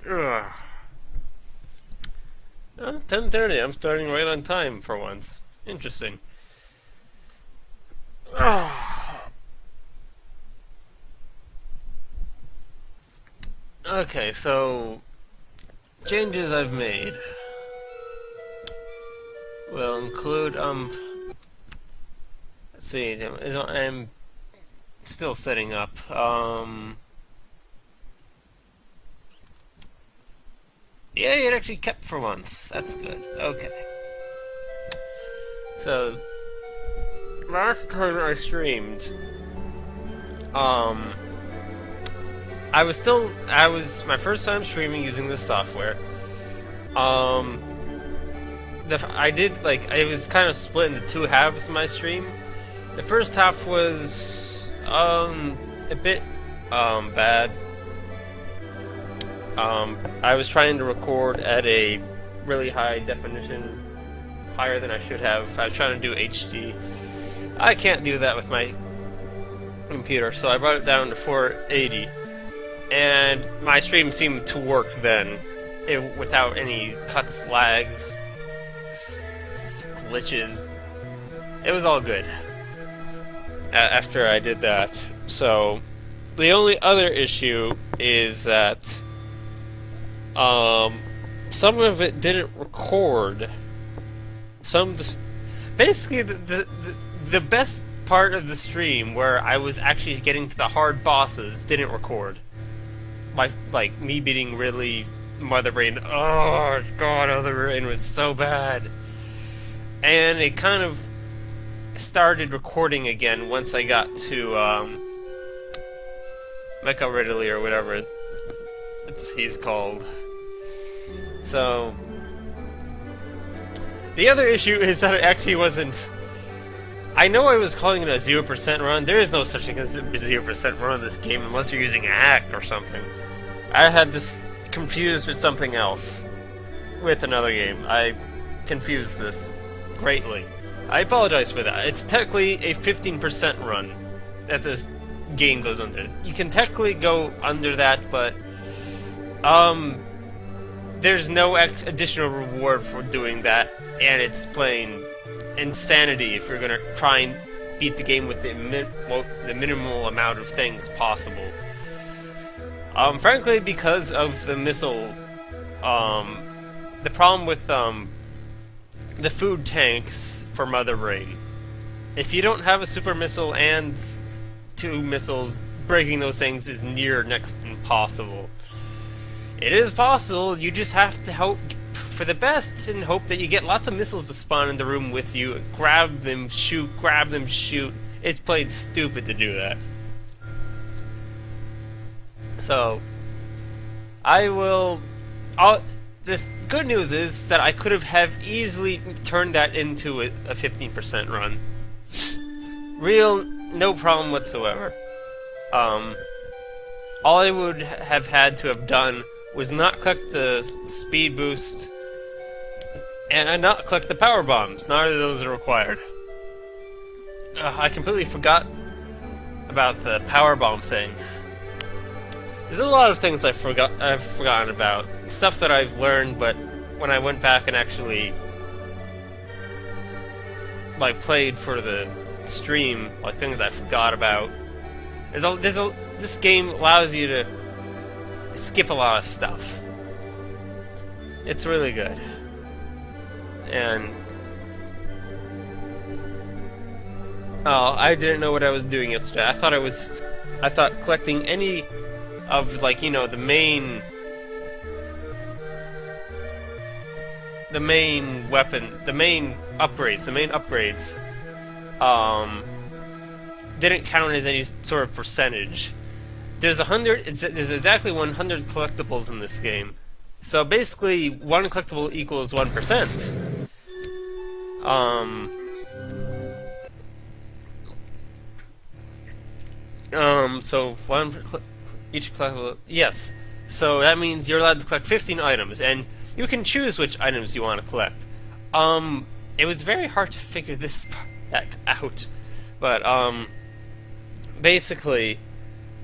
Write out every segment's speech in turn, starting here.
Ugh. 10:30. I'm starting right on time for once. Interesting. Okay, so changes I've made will include let's see, I'm still setting up. Yeah, it actually kept for once. That's good. Okay. So last time I streamed, um, I was my first time streaming using this software. Um, I did like I was kind of split into two halves of my stream. The first half was a bit bad. I was trying to record at a really high definition, higher than I should have. I was trying to do HD. I can't do that with my computer, so I brought it down to 480, and my stream seemed to work then, without any cuts, lags, glitches. It was all good after I did that. So the only other issue is that some of it didn't record. Some of the basically the best part of the stream where I was actually getting to the hard bosses didn't record. Like me beating Ridley, Mother Brain. Oh god, Mother Brain was so bad. And it kind of started recording again once I got to Mecha Ridley or whatever he's called. So the other issue is that it actually wasn't. I know I was calling it a 0% run. There is no such thing as a 0% run in this game unless you're using a hack or something. I had this confused with something else. With another game. I confused this greatly. I apologize for that. It's technically a 15% run that this game goes under. You can technically go under that, but there's no additional reward for doing that, and it's plain insanity if you're gonna try and beat the game with the minimal amount of things possible. Frankly, because of the missile, the problem with the food tanks for Mother Brain. If you don't have a super missile and two missiles, breaking those things is near next impossible. It is possible, you just have to hope for the best and hope that you get lots of missiles to spawn in the room with you, grab them, shoot, grab them, shoot. It's plain stupid to do that. So, the good news is that I could have easily turned that into a 15% run. No problem whatsoever. All I would have had to have done was not collect the speed boost and not collect the power bombs. Neither of those are required. I completely forgot about the power bomb thing. There's a lot of things I've forgotten about. Stuff that I've learned, but when I went back and actually played for the stream, things I forgot about. This game allows you to skip a lot of stuff. It's really good. And I didn't know what I was doing yesterday. I thought collecting any of the main weapon, the main upgrades didn't count as any sort of percentage. There's exactly 100 collectibles in this game. So basically, one collectible equals 1%. So each collectible, yes. So that means you're allowed to collect 15 items, and you can choose which items you want to collect. It was very hard to figure this out, but basically,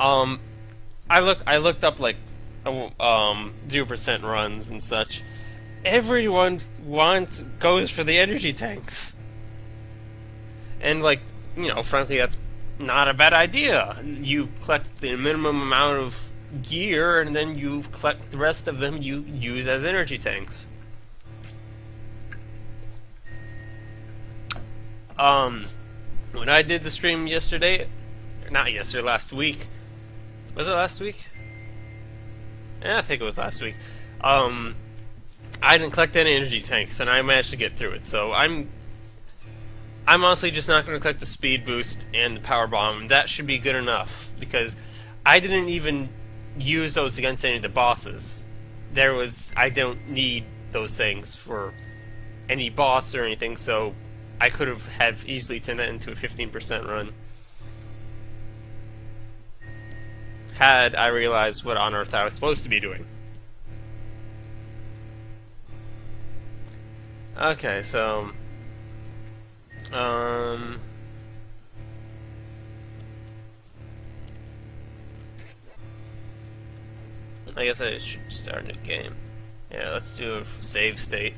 I looked up 0% runs and such, everyone goes for the energy tanks. And like, frankly, that's not a bad idea. You collect the minimum amount of gear, and then you collect the rest of them you use as energy tanks. When I did the stream yesterday, not yesterday, last week. Was it last week? Yeah, I think it was last week. I didn't collect any energy tanks, and I managed to get through it. So I'm honestly just not going to collect the speed boost and the power bomb. That should be good enough, because I didn't even use those against any of the bosses. I don't need those things for any boss or anything, so I could have easily turned that into a 15% run had I realized what on earth I was supposed to be doing. Okay, so I guess I should start a new game. Yeah, let's do a save state.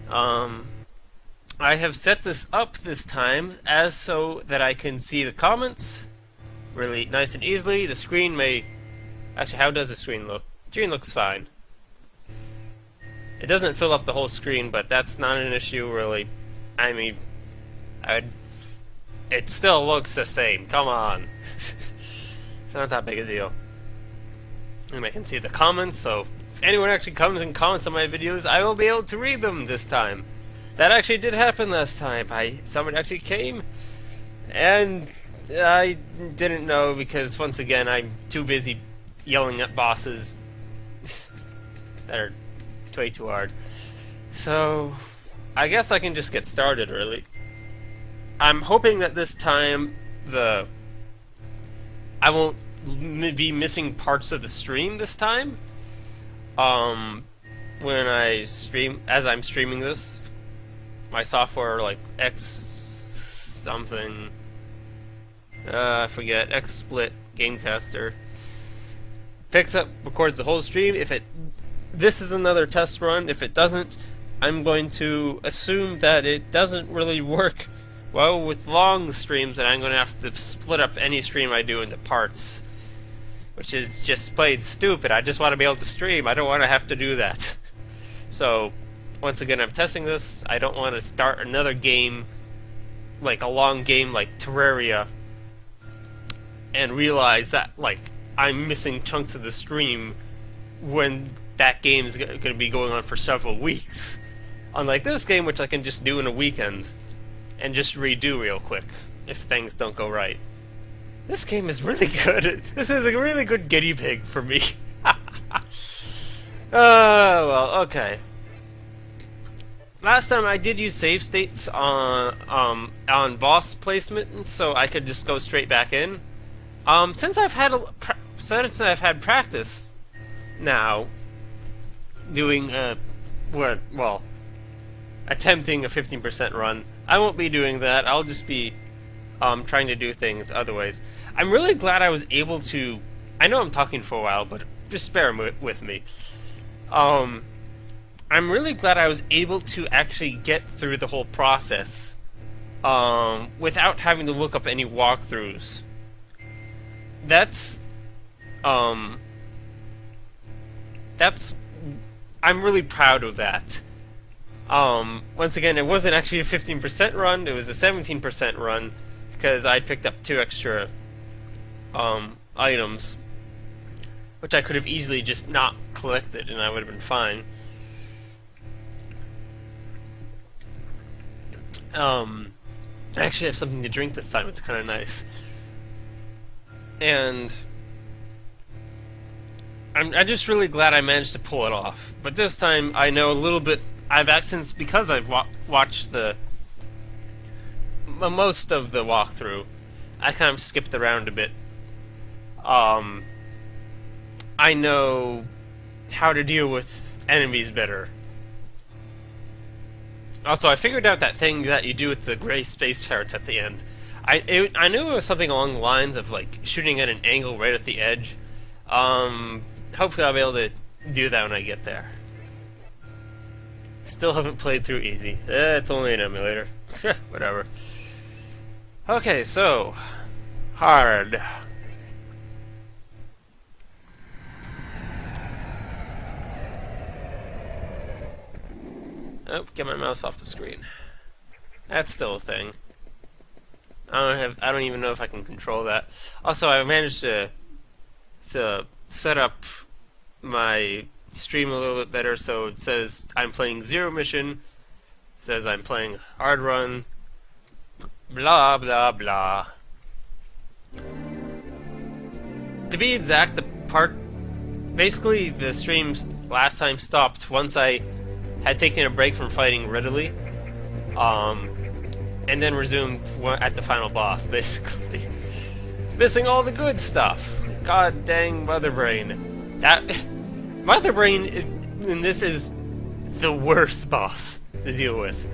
I have set this up this time as so that I can see the comments really nice and easily. The screen may... Actually, how does the screen look? The screen looks fine. It doesn't fill up the whole screen, but that's not an issue, really. I mean, it still looks the same. Come on. It's not that big a deal. And I can see the comments, so if anyone actually comes and comments on my videos, I will be able to read them this time. That actually did happen last time. Someone actually came, and I didn't know because, once again, I'm too busy yelling at bosses that are way too hard. So, I guess I can just get started, really. I'm hoping that this time I won't be missing parts of the stream this time. When I stream, as I'm streaming this, my software, like X something, I forget, XSplit Gamecaster, picks up, records the whole stream. This is another test run. If it doesn't, I'm going to assume that it doesn't really work well with long streams, and I'm going to have to split up any stream I do into parts, which is just plain stupid. I just want to be able to stream. I don't want to have to do that. So, once again, I'm testing this. I don't want to start another game, like a long game like Terraria, and realize that, like, I'm missing chunks of the stream when that game is going to be going on for several weeks. Unlike this game, which I can just do in a weekend and just redo real quick if things don't go right. This game is really good. This is a really good guinea pig for me. Well, okay. Last time I did use save states on boss placement, so I could just go straight back in. Since I've had practice now doing attempting a 15% run, I won't be doing that. I'll just be trying to do things other ways. I'm really glad I was able to... I know I'm talking for a while, but just bear with me. I'm really glad I was able to actually get through the whole process without having to look up any walkthroughs. I'm really proud of that. Once again, it wasn't actually a 15% run, it was a 17% run, because I picked up 2 extra items, which I could have easily just not collected, and I would have been fine. I actually have something to drink this time, it's kind of nice. And I'm just really glad I managed to pull it off. But this time, I know a little bit. Because I've watched most of the walkthrough, I kind of skipped around a bit. I know how to deal with enemies better. Also, I figured out that thing that you do with the gray space parrots at the end. I knew it was something along the lines of like shooting at an angle right at the edge. hopefully I'll be able to do that when I get there. Still haven't played through easy. It's only an emulator. Whatever. Okay, so hard. Oh, get my mouse off the screen. That's still a thing. I don't even know if I can control that. Also, I managed to set up my stream a little bit better, so it says I'm playing Zero Mission, it says I'm playing Hard Run, blah blah blah. To be exact, basically the streams last time stopped once I had taken a break from fighting Ridley, and then resumed at the final boss, basically. Missing all the good stuff. God dang Mother Brain. Mother Brain in this is the worst boss to deal with,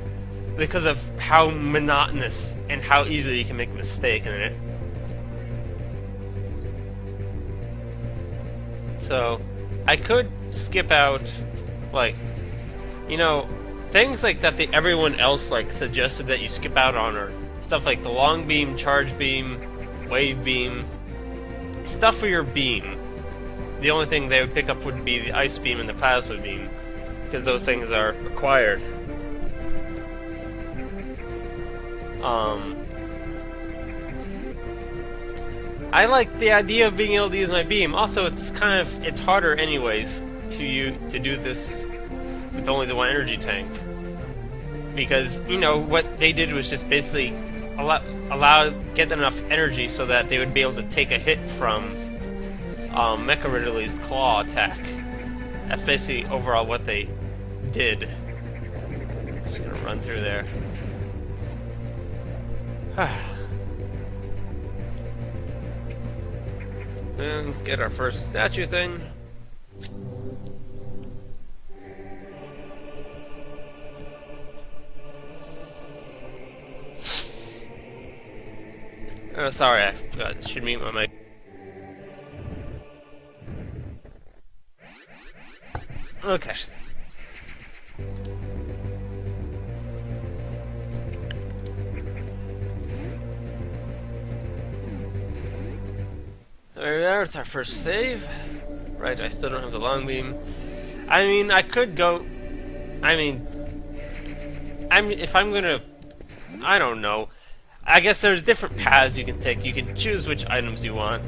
because of how monotonous and how easily you can make a mistake in it. So, I could skip out, like, you know, things like that everyone else like suggested that you skip out on, or stuff like the long beam, charge beam, wave beam, stuff for your beam. The only thing they would pick up would be the ice beam and the plasma beam, because those things are required. I like the idea of being able to use my beam. Also, it's harder anyways to do this with only the one energy tank, because you know what they did was just basically get enough energy so that they would be able to take a hit from Mecha Ridley's claw attack. That's basically overall what they did. Just gonna run through there. And get our first statue thing. Oh, sorry, I forgot. Should mute my mic. Okay. There we are, it's our first save. Right, I still don't have the long beam. I mean, I could go... if I'm gonna... I don't know. I guess there's different paths you can take. You can choose which items you want.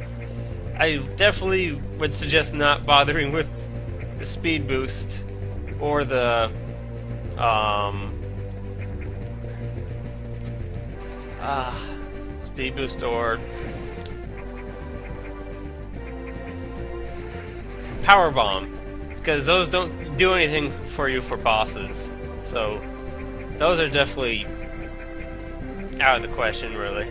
I definitely would suggest not bothering with the speed boost or the speed boost or power bomb, because those don't do anything for you for bosses. So those are definitely out of the question, really.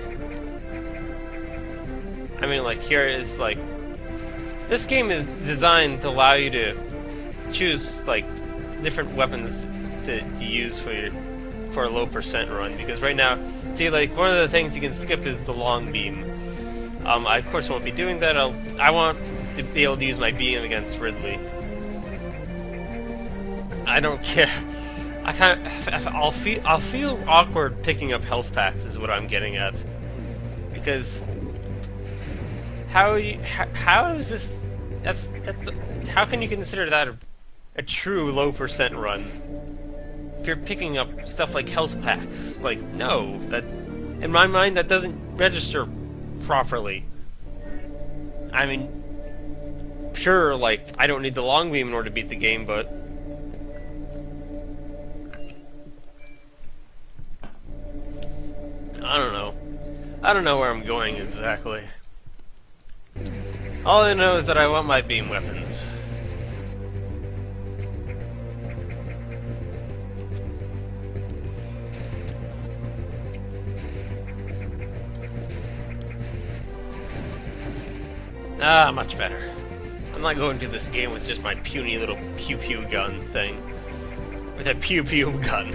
I mean, like, here is, like, this game is designed to allow you to choose, like, different weapons to use for a low percent run, because right now, see, like, one of the things you can skip is the long beam. I, of course, won't be doing that. I want to be able to use my beam against Ridley. I don't care. I'll feel awkward picking up health packs is what I'm getting at, because how is this? How can you consider that a true low percent run if you're picking up stuff like health packs? Like, no, that in my mind that doesn't register properly. I mean, sure, like, I don't need the long beam in order to beat the game, but I don't know where I'm going exactly. All I know is that I want my beam weapons. Ah, much better. I'm not going to this game with just my puny little pew-pew gun thing. With a pew-pew gun.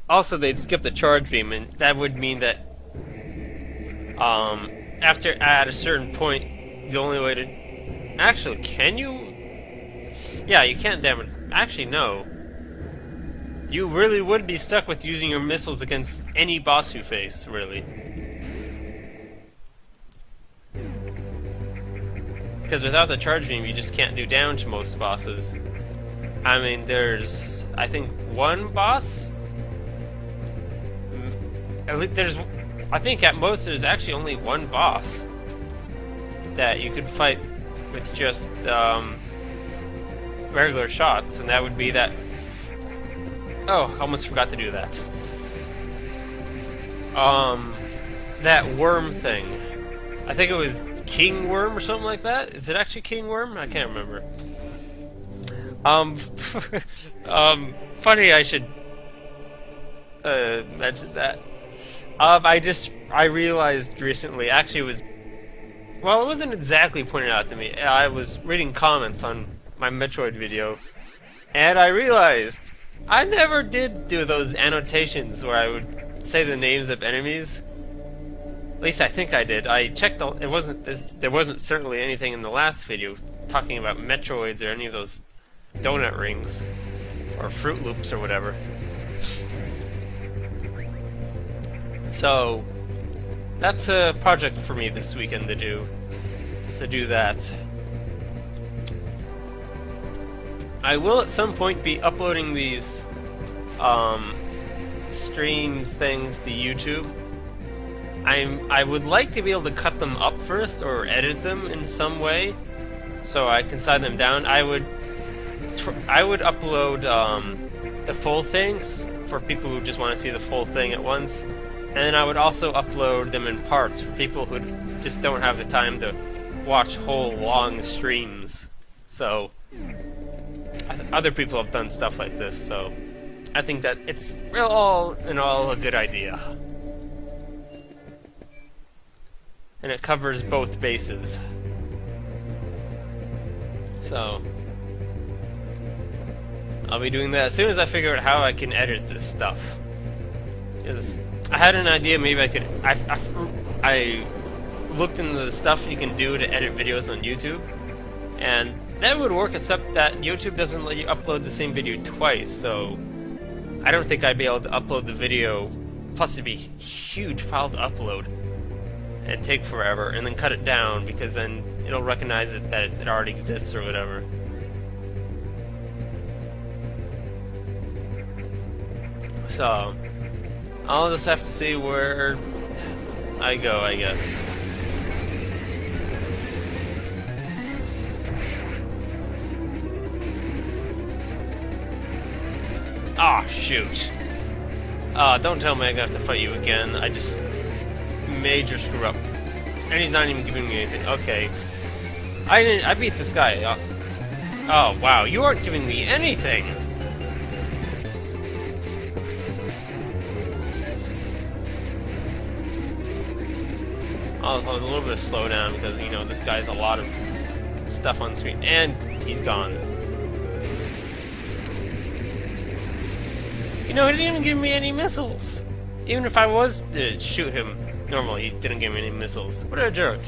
Also, they'd skip the charge beam, and that would mean that after at a certain point, the only way to actually can you? Yeah, you can't damage. Actually, no. You really would be stuck with using your missiles against any boss you face, really. Because without the charge beam, you just can't do damage to most bosses. I mean, there's, I think, one boss. At least there's, I think at most there's actually only one boss that you could fight with just regular shots, and that would be that. Oh, almost forgot to do that. That worm thing. I think it was King Worm or something like that. Is it actually King Worm? I can't remember. Funny I should mention that. I realized recently, actually it was, well, it wasn't exactly pointed out to me. I was reading comments on my Metroid video, and I realized I never did do those annotations where I would say the names of enemies. At least I think I did. I checked. There wasn't certainly anything in the last video talking about Metroids or any of those donut rings or Fruit Loops or whatever. So that's a project for me this weekend to do. To do that. I will at some point be uploading these stream things to YouTube. I would like to be able to cut them up first or edit them in some way so I can side them down. I would upload the full things for people who just want to see the full thing at once, and then I would also upload them in parts for people who just don't have the time to watch whole long streams. So other people have done stuff like this, so I think that it's all in all a good idea. And it covers both bases. So I'll be doing that as soon as I figure out how I can edit this stuff. Because I had an idea, maybe I could. I looked into the stuff you can do to edit videos on YouTube, and that would work, except that YouTube doesn't let you upload the same video twice, so I don't think I'd be able to upload the video, plus it'd be a huge file to upload, and take forever, and then cut it down, because then it'll recognize it that it already exists or whatever. So I'll just have to see where I go, I guess. Ah, oh, shoot. Don't tell me I'm gonna have to fight you again. I just major screw up. And he's not even giving me anything. Okay. I beat this guy. Oh, wow. You aren't giving me anything. I'll a little bit of slowdown because, you know, this guy's a lot of stuff on screen. And he's gone. You know, he didn't even give me any missiles. Even if I was to shoot him normally, he didn't give me any missiles. What a jerk.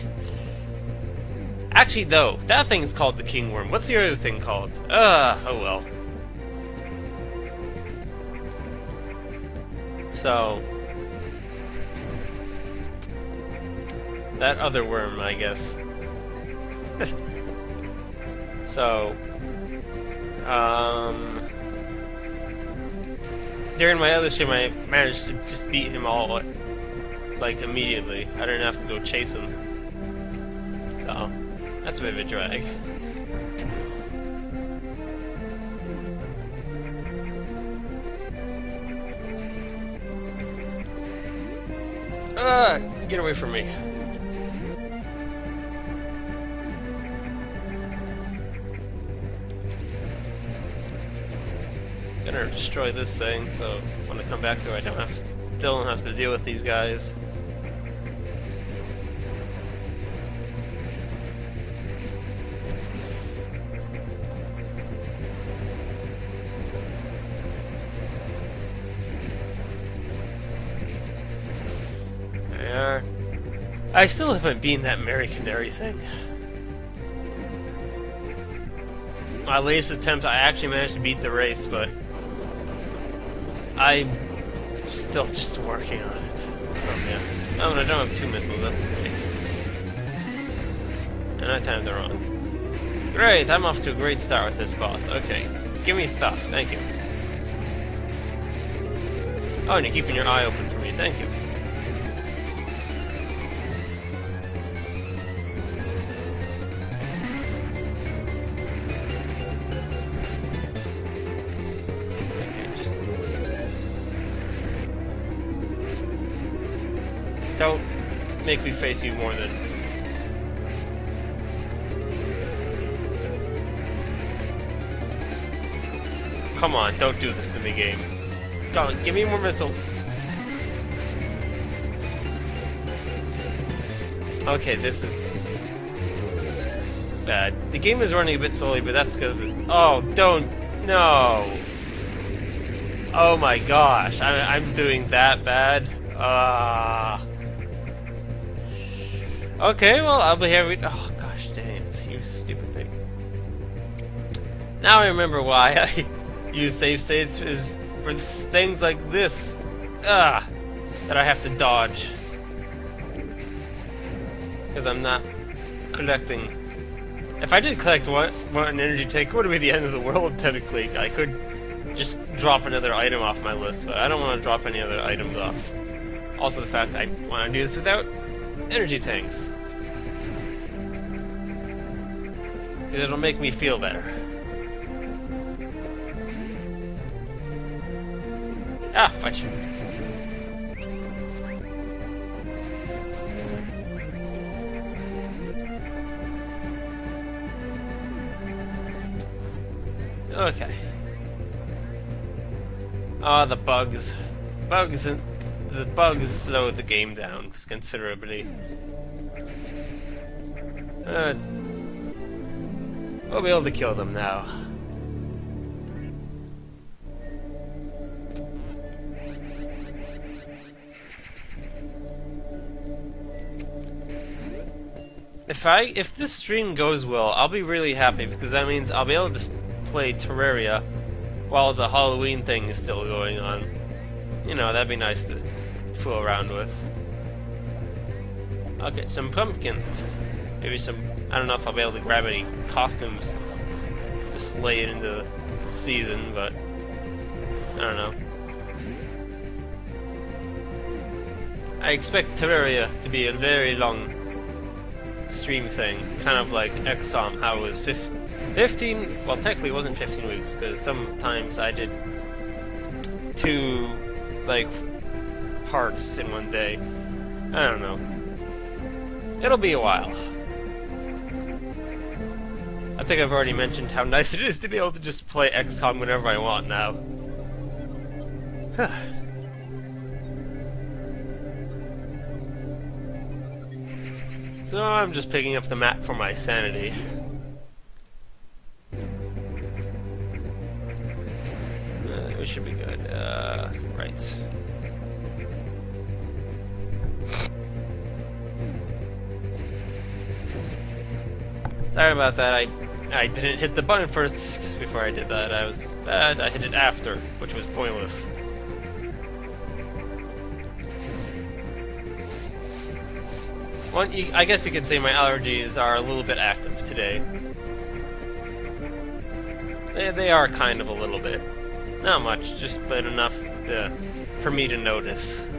Actually, though, that thing's called the King Worm. What's the other thing called? Oh well. So that other worm, I guess. So, during my other stream, I managed to just beat him all, like, immediately. I didn't have to go chase him. So, that's a bit of a drag. Get away from me. Gonna destroy this thing, so when I come back to it, still don't have to deal with these guys. There. I still haven't beaten that Mary Canary thing. My latest attempt, I actually managed to beat the race, but I'm still just working on it. Oh, yeah. Oh, and I don't have 2 missiles, that's great. And I timed it wrong. Great, I'm off to a great start with this boss. Okay, give me stuff, thank you. Oh, and you're keeping your eye open for me, thank you. Don't make me face you more than... Come on, don't do this to me, game. Go on, give me more missiles. Okay, this is... bad. The game is running a bit slowly, but that's because of this... Oh, don't... No! Oh my gosh, I'm doing that bad? Okay, well, I'll be here. Oh, gosh dang it, you stupid thing. Now I remember why I use save states is for things like this. That I have to dodge. Because I'm not collecting. If I did collect one energy tank, it would be the end of the world, technically. I could just drop another item off my list, but I don't want to drop any other items off. Also, the fact I want to do this without energy tanks. Because it'll make me feel better. Ah, fudge. Okay. Ah, the bugs. The bugs slowed the game down considerably. We'll be able to kill them now. If this stream goes well, I'll be really happy because that means I'll be able to play Terraria while the Halloween thing is still going on. You know, that'd be nice to fool around with. I'll get some pumpkins. Maybe some... I don't know if I'll be able to grab any costumes just late into the season, but... I don't know. I expect Terraria to be a very long stream thing. Kind of like XCOM, how it was 15... Well, technically it wasn't 15 weeks, because sometimes I did 2... like... parts in one day. I don't know. It'll be a while. I think I've already mentioned how nice it is to be able to just play XCOM whenever I want now. So I'm just picking up the map for my sanity. We should be good. Right. Sorry about that, I didn't hit the button first before I did that. I hit it after, which was pointless. I guess you could say my allergies are a little bit active today. They are kind of a little bit. Not much, just but enough for me to notice.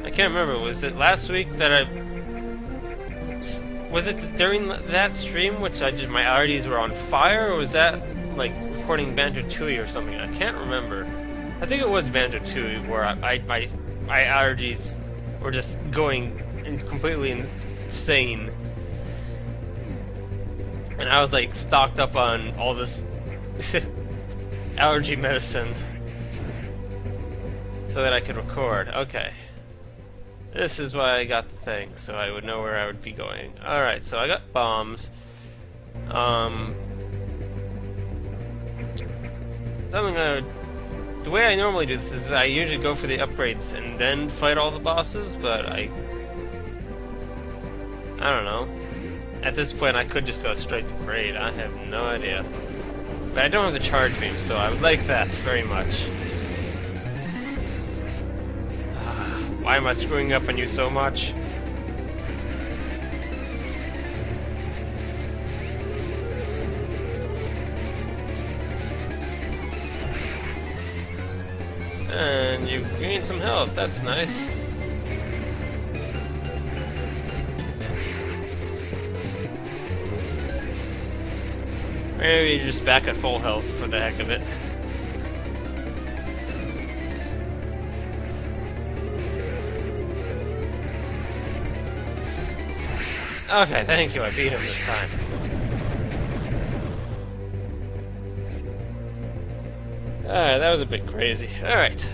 I can't remember, was it last week that was it during that stream which I did my allergies were on fire, or was that like recording Banjo-Tooie or something? I can't remember. I think it was Banjo-Tooie where my allergies were just going completely insane. And I was like stocked up on all this allergy medicine so that I could record. Okay. This is why I got the thing, so I would know where I would be going. Alright, so I got bombs. Something I The way I normally do this is I usually go for the upgrades and then fight all the bosses, but I don't know. At this point, I could just go straight to raid. I have no idea. But I don't have the charge beam, so I would like that very much. Why am I screwing up on you so much? And you gained some health, that's nice. Maybe you're just back at full health for the heck of it. Okay, thank you, I beat him this time. Alright, that was a bit crazy. Alright.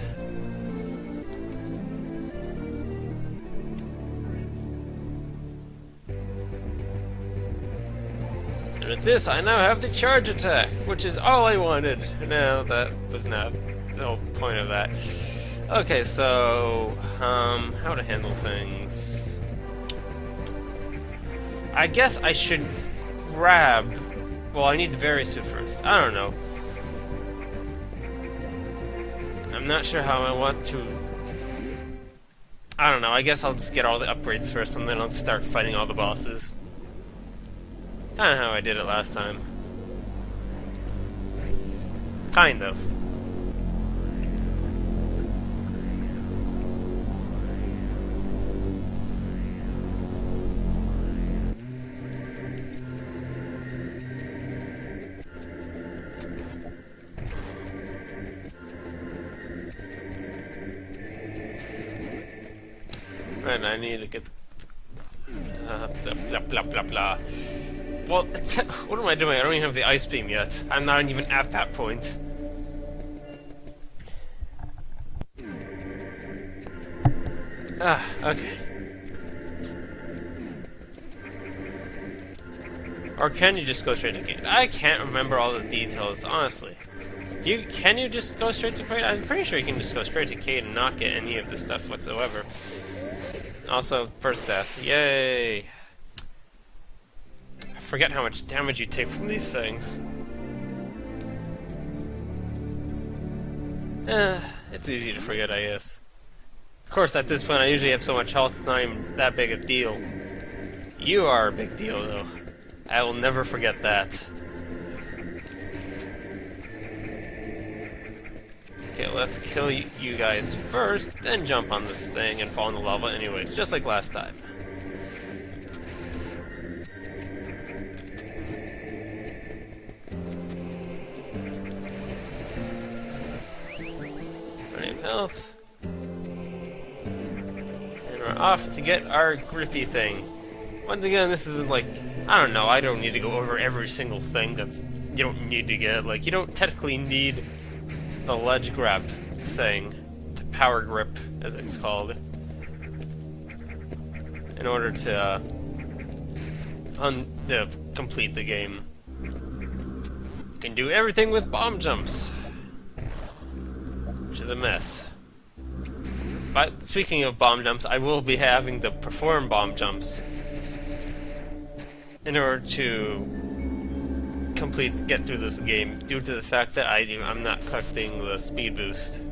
And with this, I now have the charge attack, which is all I wanted. No, that was not the whole point of that. Okay, so, how to handle things. I guess I should grab... Well, I need the Very Suit first. I don't know. I'm not sure how I want to... I don't know, I guess I'll just get all the upgrades first and then I'll start fighting all the bosses. Kinda how I did it last time. Kind of. Right, I need to get blah blah blah blah. Well, what am I doing? I don't even have the ice beam yet. I'm not even at that point. Okay. Or can you just go straight to Kate? I can't remember all the details, honestly. Can you just go straight to Kate? I'm pretty sure you can just go straight to Kate and not get any of this stuff whatsoever. Also, first death. Yay! I forget how much damage you take from these things. It's easy to forget, I guess. Of course, at this point, I usually have so much health, it's not even that big a deal. You are a big deal, though. I will never forget that. Okay, let's kill you guys first, then jump on this thing and fall in the lava anyways, just like last time. Running of health. And we're off to get our grippy thing. Once again, this isn't like, I don't know, I don't need to go over every single thing that's you don't need to get. Like, you don't technically need the ledge grab thing, to power grip, as it's called, in order to complete the game. You can do everything with bomb jumps, which is a mess. But speaking of bomb jumps, I will be having to perform bomb jumps in order to get through this game, due to the fact that I'm not collecting the speed boost.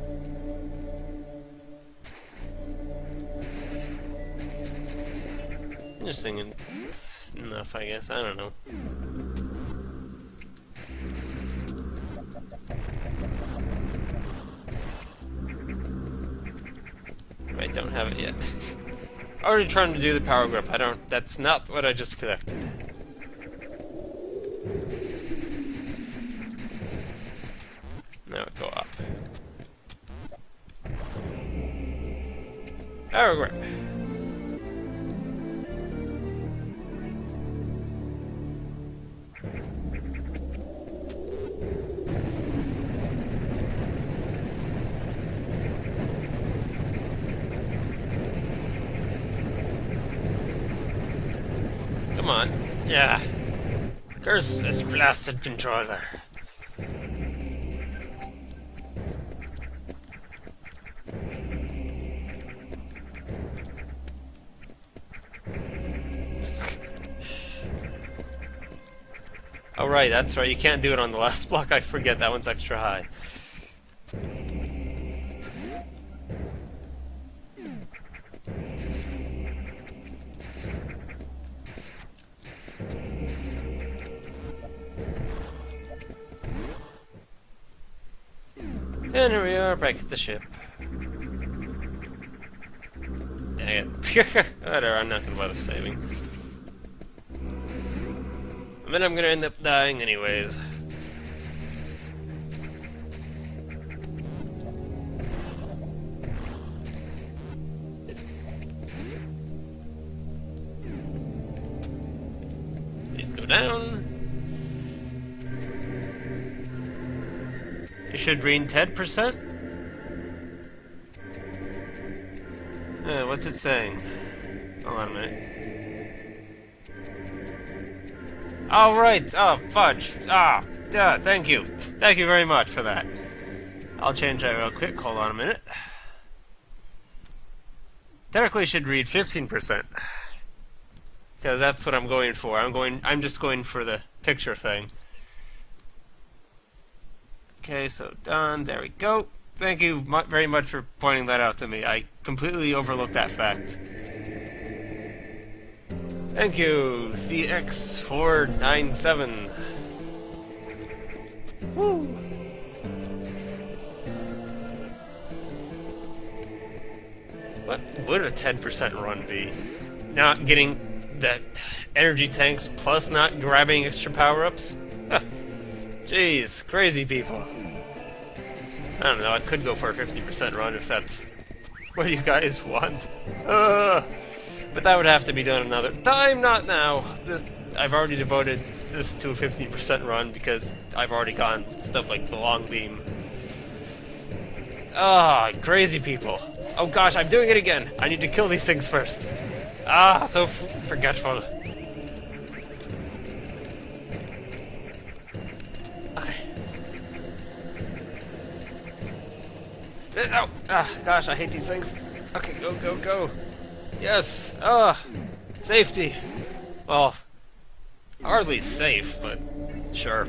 I'm just thinking it's enough, I guess. I don't know. I don't have it yet. Already trying to do the power grip. That's not what I just collected. Now go up. Power grip. Come on. Yeah. Curse this blasted controller. Oh right, that's right, you can't do it on the last block, I forget, that one's extra high. And here we are, back at the ship. Dang it. Whatever, I'm not gonna bother saving. I mean, I'm gonna end up dying anyways. Please go down. You should read 10%? What's it saying? Hold on a minute. Oh, right! Oh, fudge! Ah! Thank you! Thank you very much for that. I'll change that real quick. Hold on a minute. Technically, should read 15%. Because that's what I'm going for. I'm just going for the picture thing. Okay, so done. There we go. Thank you very much for pointing that out to me. I completely overlooked that fact. Thank you, CX497. Woo! What would a 10% run be? Not getting the energy tanks plus not grabbing extra power-ups? Jeez, crazy people. I don't know, I could go for a 50% run if that's what you guys want. But that would have to be done another time, not now. I've already devoted this to a 50% run because I've already gotten stuff like the long beam. Crazy people. Oh gosh, I'm doing it again. I need to kill these things first. So forgetful. Okay. Oh, gosh, I hate these things. Okay, go, go, go. Yes. Safety. Well, hardly safe, but sure.